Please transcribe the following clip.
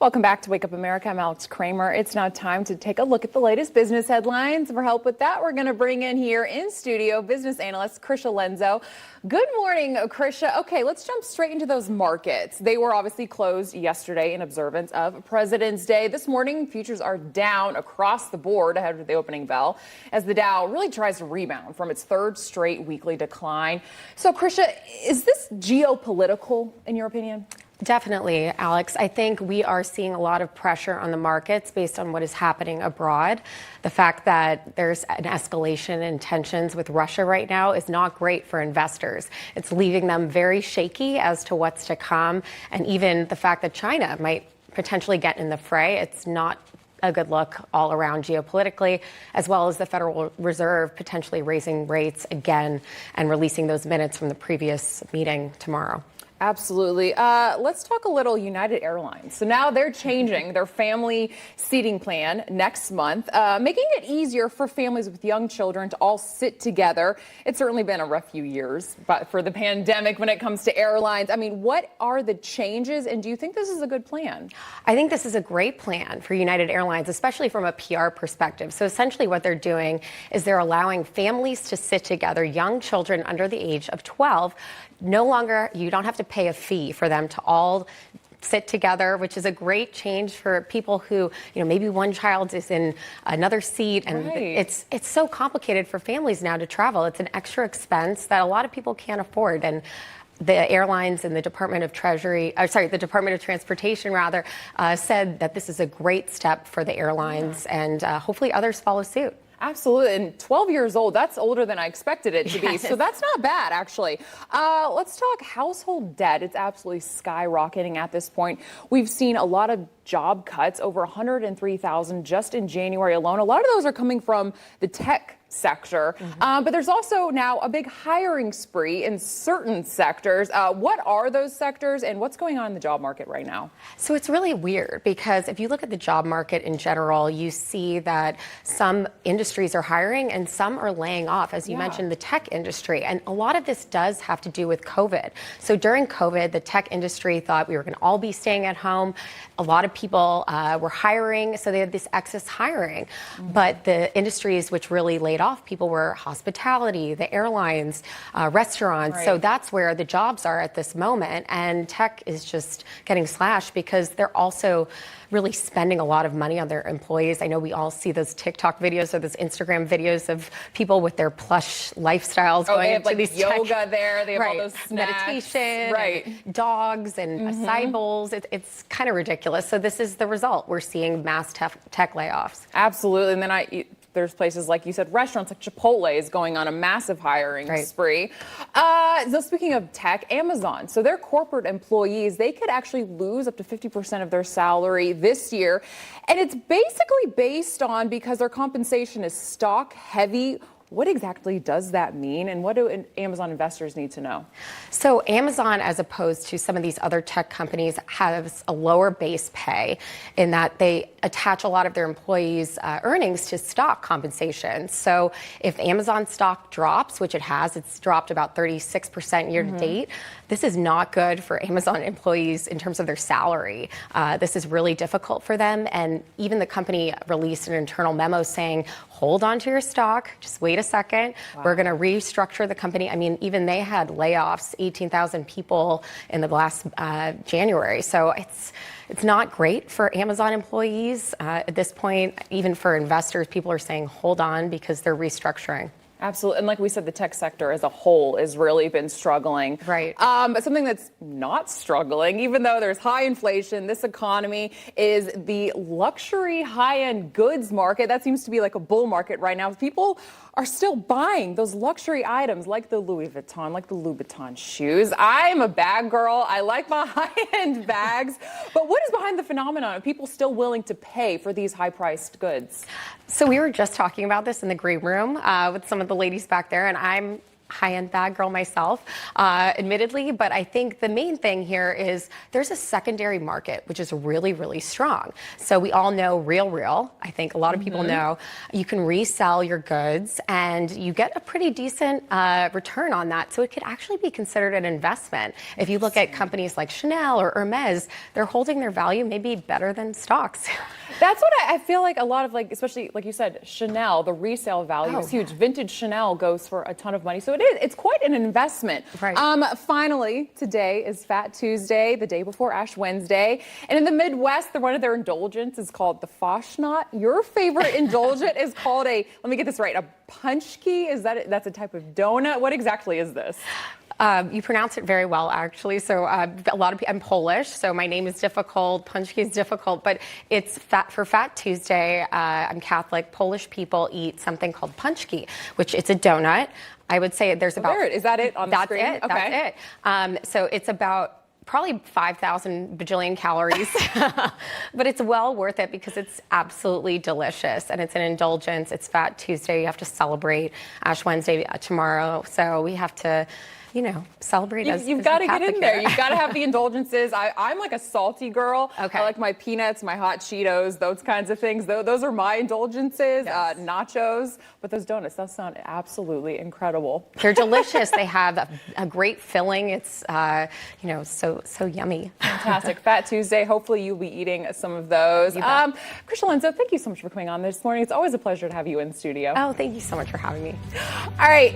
Welcome back to Wake Up America. I'm Alex Kramer. It's now time to take a look at the latest business headlines. For help with that, we're going to bring in here in studio business analyst Krysia Lenzo. Good morning, Krysia. Okay, let's jump straight into those markets. They were obviously closed yesterday in observance of President's Day. This morning, futures are down across the board ahead of the opening bell as the Dow really tries to rebound from its third straight weekly decline. So, Krysia, is this geopolitical in your opinion? Definitely, Alex. I think we are seeing a lot of pressure on the markets based on what is happening abroad. The fact that there's an escalation in tensions with Russia right now is not great for investors. It's leaving them very shaky as to what's to come. And even the fact that China might potentially get in the fray, it's not a good look all around geopolitically, as well as the Federal Reserve potentially raising rates again and releasing those minutes from the previous meeting tomorrow. Absolutely. Let's talk a little United Airlines. So now they're changing their family seating plan next month, making it easier for families with young children to all sit together. It's certainly been a rough few years but for the pandemic when it comes to airlines. I mean, what are the changes, and do you think this is a good plan? I think this is a great plan for United Airlines, especially from a PR perspective. So essentially what they're doing is they're allowing families to sit together, young children under the age of 12. No longer, you don't have to pay a fee for them to all sit together, which is a great change for people who, maybe one child is in another seat, and it's so complicated for families now to travel. It's an extra expense that a lot of people can't afford. And the airlines and the Department of the Department of Transportation said that this is a great step for the airlines, and hopefully others follow suit. Absolutely. And 12 years old, that's older than I expected it to be. So that's not bad, actually. Let's talk household debt. It's absolutely skyrocketing at this point. We've seen a lot of job cuts, over 103,000 just in January alone. A lot of those are coming from the tech sector. But there's also now a big hiring spree in certain sectors. What are those sectors, and what's going on in the job market right now? So it's really weird because if you look at the job market in general, you see that some industries are hiring and some are laying off, as you mentioned, the tech industry. And a lot of this does have to do with COVID. So during COVID, the tech industry thought we were going to all be staying at home. A lot of people were hiring, so they had this excess hiring. But the industries which really laid off people were hospitality, the airlines, restaurants. So that's where the jobs are at this moment. And tech is just getting slashed because they're also really spending a lot of money on their employees. I know we all see those TikTok videos or those Instagram videos of people with their plush lifestyles going into these yoga there. They have all those snacks. Meditation, and dogs and acai bowls. It's kind of ridiculous. So this is the result. We're seeing mass tech layoffs. Absolutely. And then there's places like you said, restaurants like Chipotle is going on a massive hiring spree. So speaking of tech, Amazon. So their corporate employees, they could actually lose up to 50% of their salary this year. And it's basically based on because their compensation is stock heavy. What exactly does that mean, and what do Amazon investors need to know? So Amazon, as opposed to some of these other tech companies, has a lower base pay in that they attach a lot of their employees' earnings to stock compensation. So if Amazon stock drops, which it has, it's dropped about 36% year to date, this is not good for Amazon employees in terms of their salary. This is really difficult for them. And even the company released an internal memo saying, hold on to your stock, just wait a second. We're going to restructure the company. I mean, even they had layoffs, 18,000 people in the last January. So it's not great for Amazon employees at this point. Even for investors, people are saying hold on because they're restructuring. Absolutely. And like we said, the tech sector as a whole has really been struggling. Right. But something that's not struggling, even though there's high inflation, this economy, is the luxury high-end goods market. That seems to be like a bull market right now. People are still buying those luxury items like the Louis Vuitton, like the Louboutin shoes. I'm a bag girl. I like my high-end bags. But what is behind the phenomenon of people still willing to pay for these high-priced goods? So we were just talking about this in the green room with some of the ladies back there, and I'm high-end bag girl myself, admittedly, but I think the main thing here is there's a secondary market, which is really, really strong. So we all know Real. I think a lot of people know you can resell your goods and you get a pretty decent return on that. So it could actually be considered an investment. If you look at companies like Chanel or Hermes, they're holding their value maybe better than stocks. That's what I feel like a lot of, like, especially like you said, Chanel, the resale value is huge. Vintage Chanel goes for a ton of money. So it's quite an investment. Right. Finally, today is Fat Tuesday, the day before Ash Wednesday. And in the Midwest, one of their indulgents is called the Foshnot. Your favorite indulgent is called let me get this right, a punchki? That's a type of donut? What exactly is this? You pronounce it very well, actually. So a lot of people, I'm Polish, so my name is difficult. Punchki is difficult, but it's for Fat Tuesday. I'm Catholic. Polish people eat something called punchki, which it's a donut. I would say there's about. Is that it on the screen? That's it. Okay. That's it. So it's about probably 5,000 bajillion calories, but it's well worth it because it's absolutely delicious and it's an indulgence. It's Fat Tuesday. You have to celebrate Ash Wednesday tomorrow, so we have to, celebrate You've got to get in there. You've got to have the indulgences. I'm like a salty girl. Okay. I like my peanuts, my hot Cheetos, those kinds of things. Those are my indulgences. Yes. Nachos. But those donuts, those sound absolutely incredible. They're delicious. They have a great filling. It's, so yummy. Fantastic. Fat Tuesday. Hopefully you'll be eating some of those. Krysia Lenzo, thank you so much for coming on this morning. It's always a pleasure to have you in studio. Oh, thank you so much for having me. All right.